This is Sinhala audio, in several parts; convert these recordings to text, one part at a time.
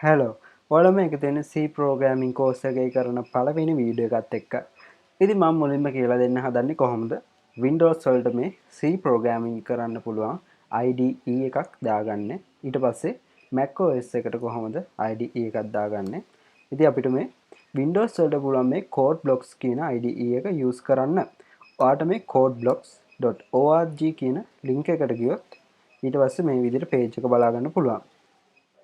හැලෝ ඔයාලා මේක තියෙන C programming course එකේ කරන පළවෙනි වීඩියෝ එකත් එක්ක. ඉතින් මම මුලින්ම කියලා දෙන්න හදන්නේ කොහොමද Windows වලට මේ C programming කරන්න පුළුවන් IDE එකක් දාගන්න. ඊට පස්සේ Mac OS එකට කොහොමද IDE එකක් දාගන්නේ. ඉතින් අපිට මේ Windows වලට පුළුවන් මේ code blocks කියන IDE එක use කරන්න. ඔයාලට මේ codeblocks.org කියන link එකට ගියොත් ඊට පස්සේ මේ විදිහට page එක බලා ගන්න පුළුවන්.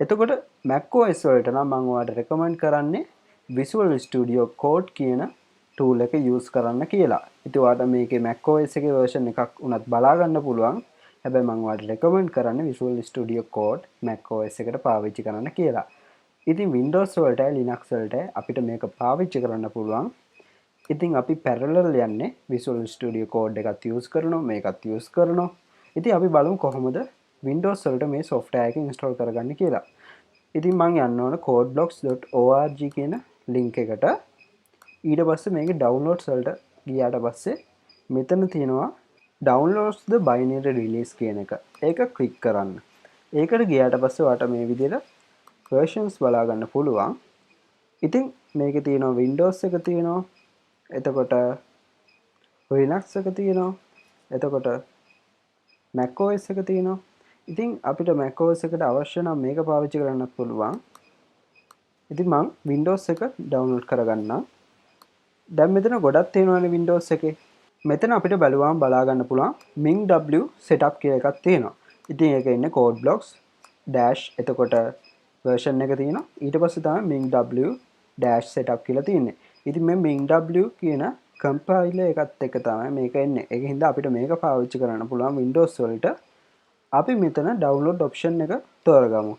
එතකොට MacOS වලට නම් මම ඔයාලට recommend කරන්නේ Visual Studio Code කියන tool එක use කරන්න කියලා. ඉතින් ඔයාලට මේකේ MacOS එකේ version එකක් උනත් බලා ගන්න පුළුවන්. හැබැයි මම ඔයාලට recommend කරන්නේ Visual Studio Code MacOS එකට පාවිච්චි කරන්න කියලා. ඉතින් Windows වලට Linux වලට අපිට මේක පාවිච්චි කරන්න පුළුවන්. ඉතින් අපි parallel යන්නේ Visual Studio Code එකත් use කරනවා මේකත් use කරනවා. ඉතින් අපි බලමු කොහොමද Windows වලට මේ software එක install කරගන්න කියලා. ඉතින් මම යන්න ඕන codeblocks.org කියන link එකට. ඊට පස්සේ මේක downloads වලට ගියාට පස්සේ මෙතන තියෙනවා downloads the binary release කියන එක. ඒක click කරන්න. ඒකට ගියාට පස්සේ ඔයාලට මේ විදිහට versions බලා ගන්න පුළුවන්. ඉතින් මේකේ තියෙනවා Windows එක තියෙනවා. එතකොට Linux එක තියෙනවා. එතකොට Mac OS එක තියෙනවා. ඉතින් අපිට Mac OS එකට අවශ්‍ය නම් මේක පාවිච්චි කරන්නත් පුළුවන්. ඉතින් මම Windows එක download කරගන්නම්. දැන් මෙතන ගොඩක් තියෙනවානේ Windows එකේ. මෙතන අපිට බලුවාම බලා ගන්න පුළුවන් MinW setup කියලා එකක් තියෙනවා. ඉතින් ඒක ඉන්නේ code blocks dash එතකොට version එක තියෙනවා. ඊට පස්සේ තමයි MinW dash setup කියලා තියෙන්නේ. ඉතින් මේ MinW කියන compiler එකත් එක්ක තමයි මේක එන්නේ. ඒක හින්දා අපිට මේක පාවිච්චි කරන්න පුළුවන් Windows වලට. අපි මෙතන download option එක තෝරගමු.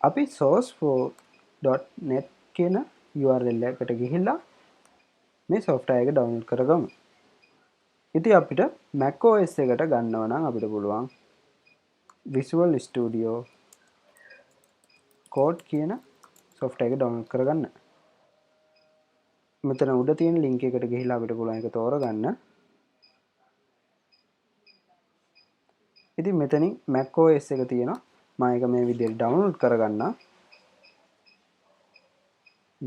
අපි source4.net කියන URL එකට ගිහිල්ලා මේ software එක download කරගමු. ඉතින් අපිට Mac OS එකට ගන්නව නම් අපිට පුළුවන් Visual Studio Code කියන software එක download කරගන්න. මෙතන උඩ තියෙන link එකට ගිහිල්ලා අපිට පුළුවන් ඒක තෝරගන්න. ඉතින් මෙතනින් Mac OS එක තියෙනවා. මම ඒක මේ විදිහට download කරගන්නම්.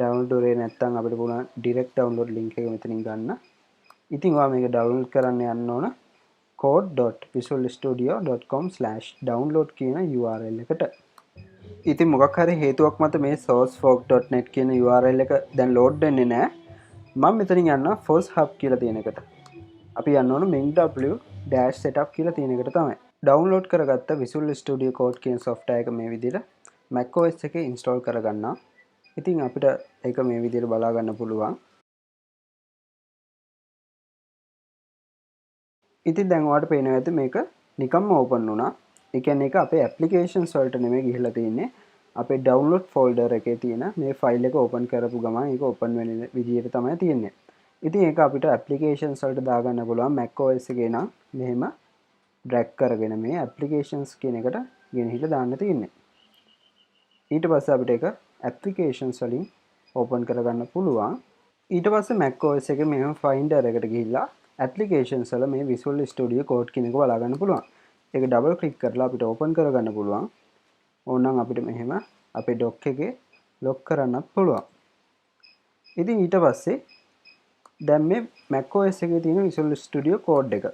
download කරේ නැත්නම් අපිට පුළුවන් direct download link එක මෙතනින් ගන්න. ඉතින් ඔයා මේක download කරන්න යන්න ඕන code.visualstudio.com/download කියන URL එකට. ඉතින් මොකක් හරි හේතුවක් මත මේ sourceforge.net කියන URL එක දැන් load වෙන්නේ නැහැ. මම මෙතනින් යන්න force hub කියලා තියෙන එකට. අපි යන්න ඕන MinW-setup කියලා තියෙන එකට තමයි. download කරගත්ත Visual Studio Code කියන software එක මේ විදිහට Mac OS එකේ install කරගන්නවා. ඉතින් අපිට ඒක මේ විදිහට බලා ගන්න පුළුවන්. ඉතින් දැන් ඔයාලට පේනවා ඇති මේක නිකම්ම open වුණා. ඒ කියන්නේ ඒක අපේ applications වලට නෙමෙයි ගිහිල්ලා තියෙන්නේ. අපේ download folder එකේ තියෙන මේ file එක open කරපු ගමන් ඒක open වෙන විදිහට තමයි තියෙන්නේ. ඉතින් ඒක අපිට applications වලට දාගන්න පුළුවන් Mac OS එකේ නම් මෙහෙම drag කරගෙන මේ applications කියන එකට ගෙනහිලා දාන්න තියෙන්නේ. ඊට පස්සේ අපිට ඒක applications වලින් open කරගන්න පුළුවන්. ඊට පස්සේ Mac OS එකේ මෙහෙම finder එකට ගිහිල්ලා applications වල මේ Visual Studio Code කියන එක බලා ගන්න පුළුවන්. ඒක double click කරලා අපිට open කරගන්න පුළුවන්. ඕනනම් අපිට මෙහෙම අපේ dock එකේ lock කරන්නත් පුළුවන්. ඉතින් ඊට පස්සේ දැන් මේ Mac OS එකේ තියෙන Visual Studio Code එක.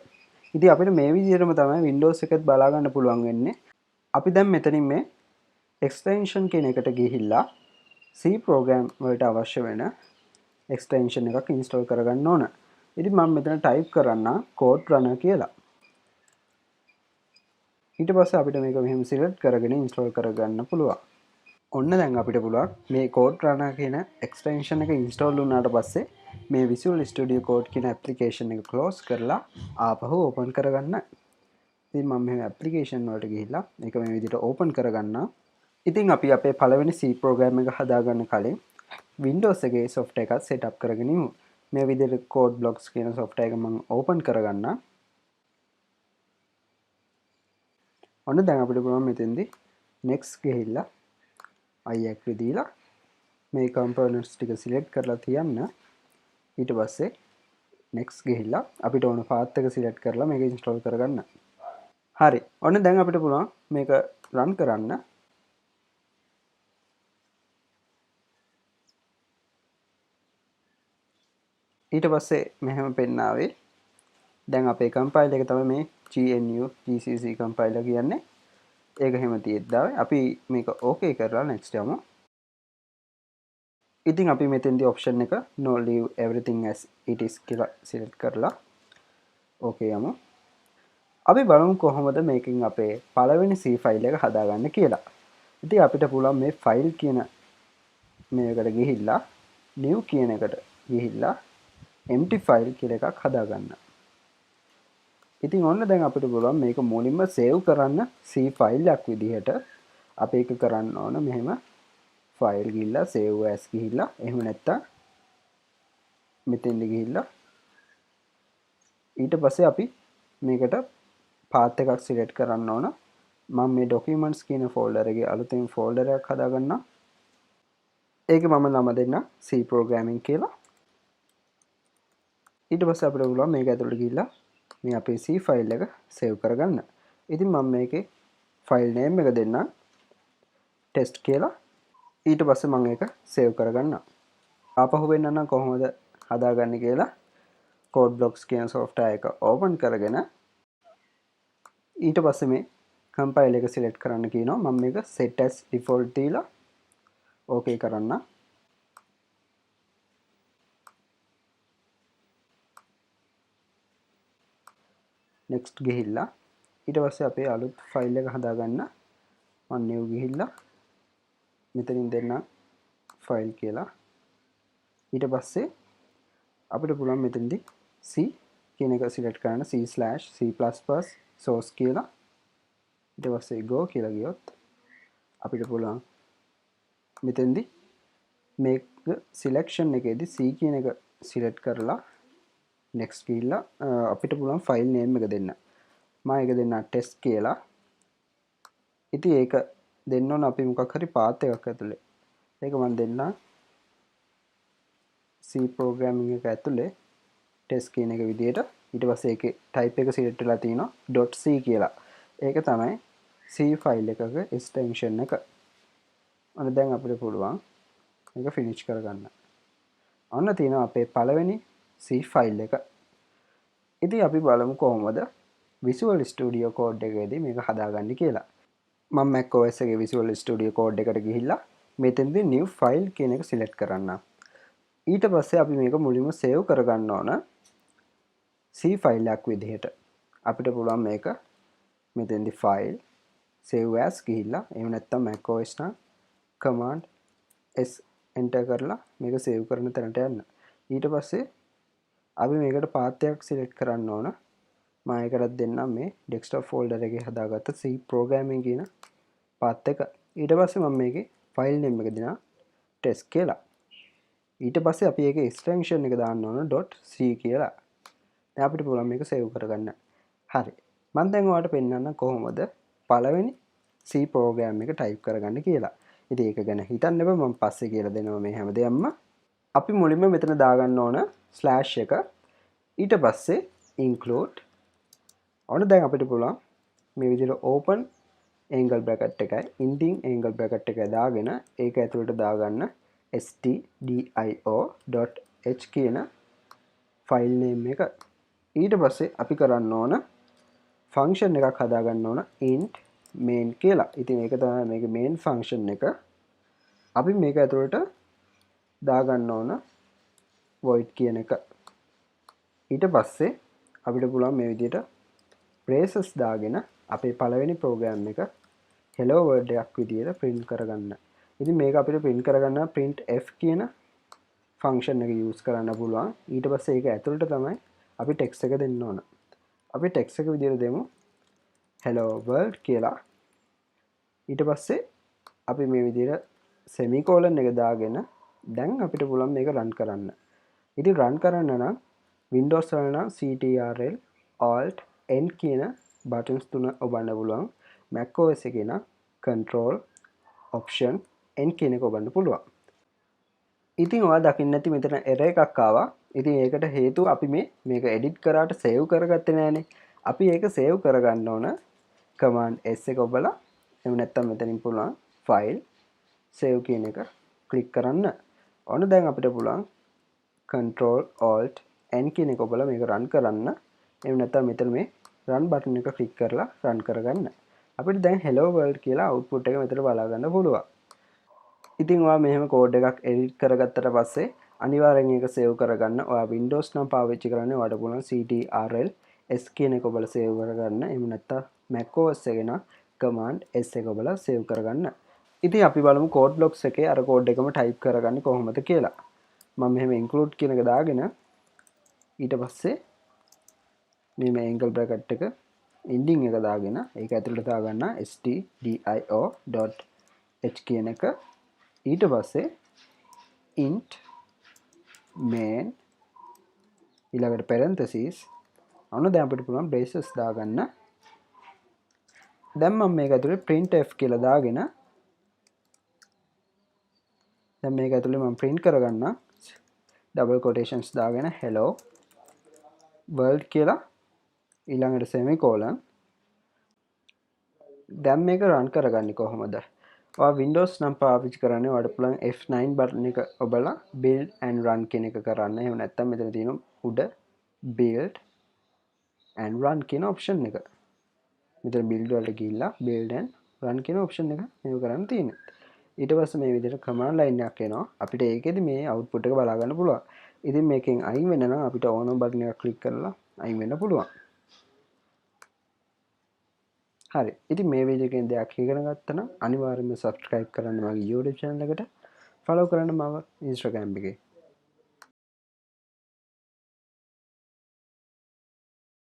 ඉතින් අපිට මේ විදිහටම තමයි Windows එකත් බලා ගන්න පුළුවන් වෙන්නේ. අපි දැන් මෙතනින් මේ extension කියන එකට ගිහිල්ලා C program වලට අවශ්‍ය වෙන extension එකක් install කරගන්න ඕන. ඉතින් මම මෙතන type කරන්න code runner කියලා. ඊට පස්සේ අපිට මේක මෙහෙම select කරගෙන install කරගන්න පුළුවන්. ඔන්න දැන් අපිට පුළුවන් මේ code runner කියන extension එක install වුණාට පස්සේ මේ Visual Studio Code කියන application එක close කරලා ආපහු open කරගන්න. ඉතින් මම මේ application වලට ගිහිල්ලා මේක මේ විදිහට open කරගන්නවා. ඉතින් අපි අපේ පළවෙනි C program එක හදාගන්න කලින් Windows එකේ software එකක් setup කරගෙන ඉමු. මේ විදිහට code blocks කියන software එක මම open කරගන්නවා. ඔන්න දැන් අපිට පුළුවන් මෙතෙන්දී next ගිහිල්ලා I agree දීලා මේ components ටික select කරලා තියන්න. ඊට පස්සේ next ගිහිල්ලා අපිට ඕන path එක select කරලා මේක install කරගන්න. හරි. ඔන්න දැන් අපිට පුළුවන් මේක run කරන්න. ඊට පස්සේ මෙහෙම පෙන්නාවේ දැන් අපේ කම්පයිල් එක තමයි මේ GNU GCC කම්පයිලර් කියන්නේ. ඒක එහෙම තියෙද්දාවේ අපි මේක ඕකේ කරලා next යමු. ඉතින් අපි මෙතෙන්දී option එක no leave everything as it is කියලා select කරලා ඕකේ යමු. අපි බලමු කොහොමද මේකෙන් අපේ පළවෙනි C ෆයිල් එක හදාගන්න කියලා. ඉතින් අපිට පුළුවන් මේ ෆයිල් කියන මේකට ගිහිල්ලා new කියන එකට ගිහිල්ලා empty file කියලා එකක් හදාගන්න. ඉතින් ඔන්න දැන් අපිට පුළුවන් මේක මුලින්ම save කරන්න C ෆයිල් එකක් විදිහට අපි ඒක කරන්න ඕන මෙහෙම ෆයිල් ගිහිල්ලා save as ගිහිල්ලා එහෙම නැත්තම් මෙතෙන්ද ගිහිල්ලා ඊට පස්සේ අපි මේකට path එකක් select කරන්න ඕන. මම මේ documents කියන folder එකේ අලුතෙන් folder එකක් හදාගන්නම්. ඒකේ මම නම දෙන්න C programming කියලා. ඊට පස්සේ අපිට පුළුවන් මේක ඇතුළට ගිහිල්ලා මේ අපේ C ෆයිල් එක save කරගන්න. ඉතින් මම මේකේ ෆයිල් name එක දෙන්නම් test කියලා. ඊට පස්සේ මම ඒක save කරගන්නම්. ආපහු වෙන්නනම් කොහොමද හදාගන්නේ කියලා code blocks කියන software එක open කරගෙන ඊට පස්සේ මේ compile එක select කරන්න කියනවා. මම මේක set as default දීලා okay කරන්න. next ගිහිල්ලා ඊට පස්සේ අපේ අලුත් ෆයිල් එක හදාගන්න. මම new ගිහිල්ලා මෙතනින් දෙන්න ෆයිල් කියලා. ඊට පස්සේ අපිට පුළුවන් මෙතනදී C කියන එක select කරන්න C/C++ source කියලා. ඊට පස්සේ go කියලා ගියොත් අපිට පුළුවන් මෙතෙන්දි make selection එකේදී C කියන එක select කරලා next ගිහිල්ලා අපිට පුළුවන් file name එක දෙන්න. මම ඒක දෙන්න test කියලා. ඉතින් ඒක දෙන්න ඕන අපි මොකක් හරි path එකක් ඇතුලේ. ඒක මම දෙන්න C programming එක ඇතුලේ test කියන එක විදිහට. ඊට පස්සේ ඒකේ type එක select වෙලා තිනවා .c කියලා. ඒක තමයි C file එකක extension එක. ඔන්න දැන් අපිට පුළුවන් මේක finish කරගන්න. ඔන්න තියෙනවා අපේ පළවෙනි C file එක. ඉතින් අපි බලමු කොහොමද Visual Studio Code එකේදී මේක හදාගන්නේ කියලා. මම Mac OS එකේ Visual Studio Code එකට ගිහිල්ලා මෙතෙන්දී new file කියන එක select කරන්න. ඊට පස්සේ අපි මේක මුලින්ම save කරගන්න ඕන C file එකක් විදිහට. අපිට පුළුවන් මේක මෙතෙන්දී file save as ගිහිල්ලා එහෙම නැත්නම් Mac OS නම් command S enter කරලා මේක save කරන තැනට යන්න. ඊට පස්සේ අපි මේකට path එකක් select කරන්න ඕන. මම ඒකටත් දෙන්නම් මේ desktop folder එකේ හදාගත්ත C programming කියන path එක. ඊට පස්සේ මම මේකේ file name එක දෙනවා test කියලා. ඊට පස්සේ අපි ඒකේ extension එක දාන්න ඕන .c කියලා. දැන් අපිට පුළුවන් මේක save කරගන්න. හරි. මම දැන් ඔයාලට පෙන්නන්න කොහොමද පළවෙනි C program එක type කරගන්න කියලා. ඉතින් ඒක ගැන හිතන්න එපා මම පස්සේ කියලා දෙනවා මේ හැමදේම. අපි මුලින්ම මෙතන දාගන්න ඕන slash එක. ඊට පස්සේ include ඔන්න දැන් අපිට පුළුවන් මේ විදිහට open angle bracket එකයි ending angle bracket එකයි දාගෙන ඒක ඇතුළට දාගන්න stdio.h කියන ෆයිල් නේම් එක. ඊට පස්සේ අපි කරන්න ඕන ෆන්ක්ෂන් එකක් හදාගන්න ඕන int main කියලා. ඉතින් ඒක තමයි මේකේ main ෆන්ක්ෂන් එක. අපි මේක ඇතුළට දාගන්න ඕන void කියන එක. ඊට පස්සේ අපිට පුළුවන් මේ විදිහට braces දාගෙන අපේ පළවෙනි program එක hello world එකක් විදිහට print කරගන්න. ඉතින් මේක අපිට print කරගන්න printf කියන ෆන්ක්ෂන් එක use කරන්න පුළුවන්. ඊට පස්සේ ඒක ඇතුළට තමයි අපි text එක දෙන්න ඕන. අපි text එක විදිහට දෙමු hello world කියලා. ඊට පස්සේ අපි මේ විදිහට semicolon එක දාගෙන දැන් අපිට පුළුවන් මේක run කරන්න. ඉතින් run කරන්න නම් Windows වල නම් Ctrl Alt N කියන buttons තුන ඔබන්න පුළුවන්. Mac OS එකේ නම් Control Option N කියන එක ඔබන්න පුළුවන්. ඉතින් ඔයා දකින්න ඇති මෙතන error එකක් ආවා. ඉතින් ඒකට හේතුව අපි මේක edit කරාට save කරගත්තේ නෑනේ. අපි ඒක save කරගන්න ඕන command S එක ඔබලා එහෙම නැත්නම් මෙතනින් පුළුවන් file save කියන එක click කරන්න. ඔන්න දැන් අපිට පුළුවන් Control Alt N කියන එක ඔබලා මේක රන් කරන්න. එහෙම නැත්නම් මෙතන මේ run button එක ක්ලික් කරලා run කරගන්න. අපිට දැන් hello world කියලා output එක මෙතන බලා ගන්න පුළුවන්. ඉතින් ඔයා මෙහෙම කෝඩ් එකක් edit කරගත්තට පස්සේ අනිවාර්යෙන් ඒක save කරගන්න. ඔයා Windows නම් පාවිච්චි කරන්නේ ඔයාලට පුළුවන් ctrl s කියන එක ඔබලා save කරගන්න. එහෙම නැත්නම් Mac OS එකේ නම් command s එක ඔබලා save කරගන්න. ඉතින් අපි බලමු code blocks එකේ අර කෝඩ් එකම type කරගන්නේ කොහොමද කියලා. මම මෙහෙම include කියන එක දාගෙන ඊට පස්සේ මේ angle bracket එක ending එක දාගෙන ඒක ඇතුළට දාගන්න stdio.h කියන එක ඊට පස්සේ int main ඊළඟට parentheses අන්න දැන් අපිට පුළුවන් braces දාගන්න. දැන් මම මේක ඇතුලේ printf කියලා දාගෙන දැන් මේක ඇතුලේ මම print කරගන්න double quotations දාගෙන hello world කියලා ඊළඟට semicolon. දැන් මේක run කරගන්නේ කොහොමද? ඔයා Windows නම් පාවිච්චි කරන්නේ ඔයාලට පුළුවන් F9 button එක ඔබලා build and run කියන එක කරන්න. එහෙම නැත්නම් මෙතන තියෙන උඩ build and run කියන option එක. මෙතන build වලට ගිහිල්ලා build and run කියන option එක මේව කරන්න තියෙනවා. ඊට පස්සේ මේ විදිහට command line එකක් එනවා. අපිට ඒකෙදි මේ output එක බලා ගන්න පුළුවන්. ඉතින් මේකෙන් අයින් වෙන්න නම් අපිට on button එක click කරලා අයින් වෙන්න පුළුවන්. හරි. ඉතින් මේ වීඩියෝ එකෙන් දෙයක් ඉගෙන ගත්තා නම් අනිවාර්යයෙන්ම subscribe කරන්න මගේ YouTube channel එකට. follow කරන්න මම Instagram එකේ.